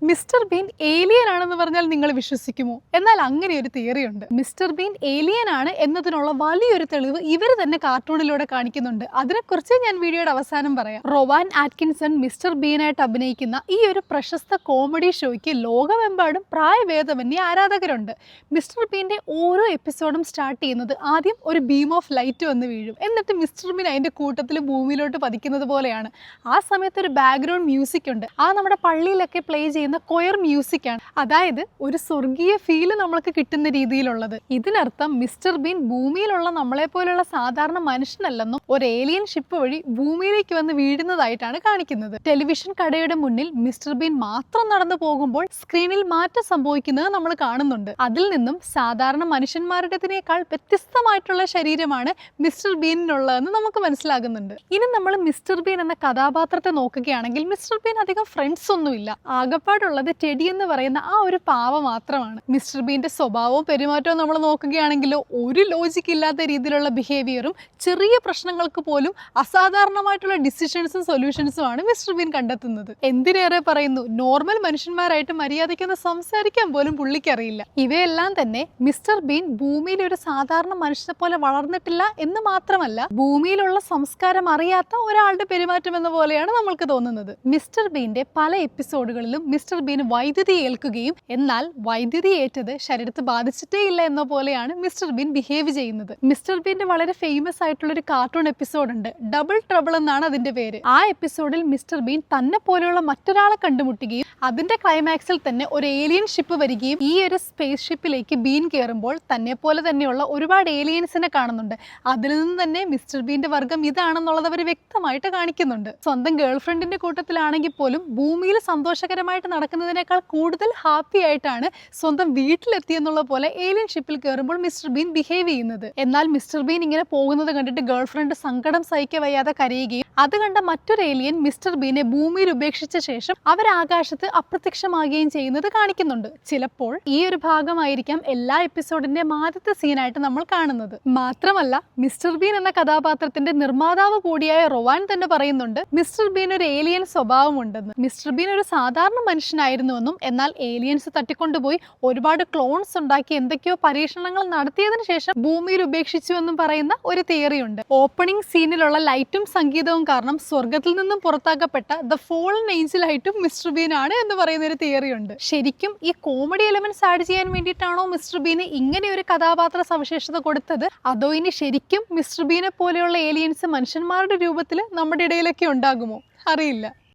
Mister been alien ആണെന്ന് പറഞ്ഞാൽ നിങ്ങൾ വിശ്വസിക്കുമോ? എന്നാൽ അങ്ങനെ ഒരു തിയറി ഉണ്ട്. മിസ്റ്റർ ബീൻ ഏലിയൻ ആണ് എന്നതിനുള്ള വലിയൊരു തെളിവ് ഇവർ തന്നെ കാർട്ടൂണിലൂടെ കാണിക്കുന്നുണ്ട്. അതിനെക്കുറിച്ച് ഞാൻ വീഡിയോയുടെ അവസാനം പറയാം. റോവാൻ ആറ്റ്കിൻസൺ മിസ്റ്റർ ബീനായിട്ട് അഭിനയിക്കുന്ന ഈ ഒരു പ്രശസ്ത കോമഡി ഷോയ്ക്ക് ലോകമെമ്പാടും പ്രായഭേദമന്യേ ആരാധകരുണ്ട്. മിസ്റ്റർ ബീന്റെ ഓരോ എപ്പിസോഡും സ്റ്റാർട്ട് ചെയ്യുന്നത് ആദ്യം ഒരു ബീം ഓഫ് ലൈറ്റ് വന്ന് വീഴും. എന്നിട്ട് മിസ്റ്റർ ബീൻ അതിന്റെ കൂട്ടത്തിൽ ഭൂമിയിലോട്ട് പതിക്കുന്നത് പോലെയാണ്. ആ സമയത്ത് ഒരു ബാക്ക്ഗ്രൗണ്ട് മ്യൂസിക് ഉണ്ട്. ആ നമ്മുടെ പള്ളിയിലൊക്കെ പ്ലേ ചെയ്യുന്ന കൊയർ മ്യൂസിക് ആണ്. അതായത് ഒരു സ്വർഗീയ ഫീല് നമ്മൾക്ക് കിട്ടുന്ന രീതിയിലുള്ളത്. ഇതിനർത്ഥം മിസ്റ്റർ ബീൻ ഭൂമിയിലുള്ള നമ്മളെ പോലുള്ള സാധാരണ മനുഷ്യനല്ലെന്നും ഒരു ഏലിയൻ ഷിപ്പ് വഴി ഭൂമിയിലേക്ക് വന്ന് വീഴുന്നതായിട്ടാണ് കാണിക്കുന്നത്. ടെലിവിഷൻ കടയുടെ മുന്നിൽ മിസ്റ്റർ ബീൻ മാത്രം നടന്നു പോകുമ്പോൾ സ്ക്രീനിൽ മാറ്റം സംഭവിക്കുന്നത് നമ്മൾ കാണുന്നുണ്ട്. അതിൽ നിന്നും സാധാരണ മനുഷ്യന്മാരുടേതിനേക്കാൾ വ്യത്യസ്തമായിട്ടുള്ള ശരീരമാണ് മിസ്റ്റർ ബീനിനുള്ളതെന്ന് നമുക്ക് മനസ്സിലാകുന്നുണ്ട്. ഇനി നമ്മൾ മിസ്റ്റർ ബീൻ എന്ന കഥാപാത്രത്തെ നോക്കുകയാണെങ്കിൽ മിസ്റ്റർ ബീൻ അധികം ഫ്രണ്ട്സ് ഒന്നുമില്ല. ആകപ്പാടുള്ളത് ടെഡി എന്ന് പറയുന്ന ആ ഒരു പാവ മാത്രമാണ്. മിസ്റ്റർ ബീന്റെ സ്വഭാവവും പെരുമാറ്റവും നമ്മൾ നോക്കുകയാണെങ്കിലോ ഒരു ലോജിക്ക് ഇല്ലാത്ത രീതിയിലുള്ള ബിഹേവിയറും ചെറിയ പ്രശ്നങ്ങൾക്ക് പോലും അസാധാരണമായിട്ടുള്ള ഡിസിഷൻസും സൊല്യൂഷൻസുമാണ് മിസ്റ്റർ ബീൻ കണ്ടെത്തുന്നത്. എന്തിനേറെ പറയുന്നു, നോർമൽ മനുഷ്യന്മാരായിട്ട് മര്യാദയ്ക്കൊന്ന് സംസാരിക്കാൻ പോലും പുള്ളിക്കറിയില്ല. ഇവയെല്ലാം തന്നെ മിസ്റ്റർ ബീൻ ഭൂമിയിലെ ഒരു സാധാരണ മനുഷ്യനെ പോലെ വളർന്നിട്ടില്ല എന്ന് മാത്രമല്ല, ഭൂമിയിലുള്ള സംസ്കാരം അറിയാത്ത ഒരാളുടെ പെരുമാറ്റം എന്ന പോലെയാണ് നമ്മൾക്ക് തോന്നുന്നത്. മിസ്റ്റർ ബീന്റെ പല എപ്പിസോഡുകളിലും മിസ്റ്റർ ബീൻ വൈദ്യുതി ഏൽക്കുകയും എന്നാൽ വൈദ്യുതി ഏറ്റത് ശരീരത്തെ ബാധിച്ചിട്ടേ ഇല്ല എന്ന പോലെയാണ് മിസ്റ്റർ ബീൻ ബിഹേവ് ചെയ്യുന്നത്. മിസ്റ്റർ ബീന്റെ വളരെ ഫേമസ് ആയിട്ടുള്ള ഒരു കാർട്ടൂൺ എപ്പിസോഡ് ഉണ്ട്, ഡബിൾ ട്രബിൾ എന്നാണ് അതിന്റെ പേര്. ആ എപ്പിസോഡിൽ മിസ്റ്റർ ബീൻ തന്നെ പോലെയുള്ള മറ്റൊരാളെ കണ്ടുമുട്ടുകയും അതിന്റെ ക്ലൈമാക്സിൽ തന്നെ ഒരു ഏലിയൻ ഷിപ്പ് വരികയും ഈ ഒരു സ്പേസ് ഷിപ്പിലേക്ക് ബീൻ കയറുമ്പോൾ തന്നെ പോലെ തന്നെയുള്ള ഒരുപാട് ഏലിയൻസിനെ കാണുന്നുണ്ട്. അതിൽ നിന്ന് തന്നെ മിസ്റ്റർ ബീന്റെ വർഗം ഇതാണെന്നുള്ളത് അവർ വ്യക്തമായിട്ട് കാണിക്കുന്നുണ്ട്. സ്വന്തം ഗേൾഫ്രണ്ടിന്റെ കൂട്ടത്തിലാണെങ്കിൽ പോലും ഭൂമിയിൽ സന്തോഷകരമായിട്ട് നടക്കുന്നതിനേക്കാൾ കൂടുതൽ ഹാപ്പി ആയിട്ടാണ് സ്വന്തം വീട്ടിലെത്തിയെന്നുള്ള പോലെ ഏലിയൻ ഷിപ്പിൽ കയറുമ്പോൾ മിസ്റ്റർ ബീൻ ബിഹേവ് ചെയ്യുന്നത്. എന്നാൽ മിസ്റ്റർ ബീൻ ഇങ്ങനെ പോകുന്നത് കണ്ടിട്ട് ഗേൾഫ്രണ്ട് സങ്കടം സഹിക്ക വയ്യാതെ കരയുകയും അത് കണ്ട മറ്റൊരു ഏലിയൻ മിസ്റ്റർ ബീനെ ഭൂമിയിൽ ഉപേക്ഷിച്ച ശേഷം അവർ ആകാശത്ത് അപ്രത്യക്ഷമാകുകയും ചെയ്യുന്നത് കാണിക്കുന്നുണ്ട്. ചിലപ്പോൾ ഈ ഒരു ഭാഗമായിരിക്കാം എല്ലാ എപ്പിസോഡിന്റെ ആദ്യത്തെ സീനായിട്ട് നമ്മൾ കാണുന്നത്. മാത്രമല്ല മിസ്റ്റർ ബീൻ എന്ന കഥാപാത്രത്തിന്റെ നിർമ്മാതാവ് കൂടിയായ റോവാൻ തന്നെ പറയുന്നുണ്ട് മിസ്റ്റർ ബീൻ ഒരു ഏലിയൻ സ്വഭാവമുണ്ടെന്ന്. മിസ്റ്റർ ബീൻ ഒരു സാധാരണ മനുഷ്യനായിരുന്നുവെന്നും എന്നാൽ ഏലിയൻസ് തട്ടിക്കൊണ്ടുപോയി ഒരുപാട് ക്ലോൺസ് ഉണ്ടാക്കി എന്തൊക്കെയോ പരീക്ഷണങ്ങൾ നടത്തിയതിനു ശേഷം ഭൂമിയിൽ ഉപേക്ഷിച്ചു എന്നും പറയുന്ന ഒരു തിയറി ഉണ്ട്. ഓപ്പണിംഗ് സീനിലുള്ള ലൈറ്റും സംഗീതവും കാരണം സ്വർഗത്തിൽ നിന്നും പുറത്താക്കപ്പെട്ട ദ ഫോളൻ ഏഞ്ചൽ ആയിട്ടും മിസ്റ്റർ ബീൻ ആണ് എന്ന് പറയുന്ന ഒരു തിയറി ഉണ്ട്. ശരിക്കും ഈ കോമഡി എലമെന്റ്സ് ആഡ് ചെയ്യാൻ വേണ്ടിയിട്ടാണോ മിസ്റ്റർ ബീന് ഇങ്ങനെ ഒരു കഥാപാത്ര സവിശേഷത കൊടുത്തത്, അതോ ഇനി ശരിക്കും മിസ്റ്റർ ബീനെ പോലെയുള്ള ഏലിയൻസ് മനുഷ്യന്മാരുടെ രൂപത്തിൽ നമ്മുടെ ഇടയിലൊക്കെ ഉണ്ടാകുമോ? അറിയില്ല.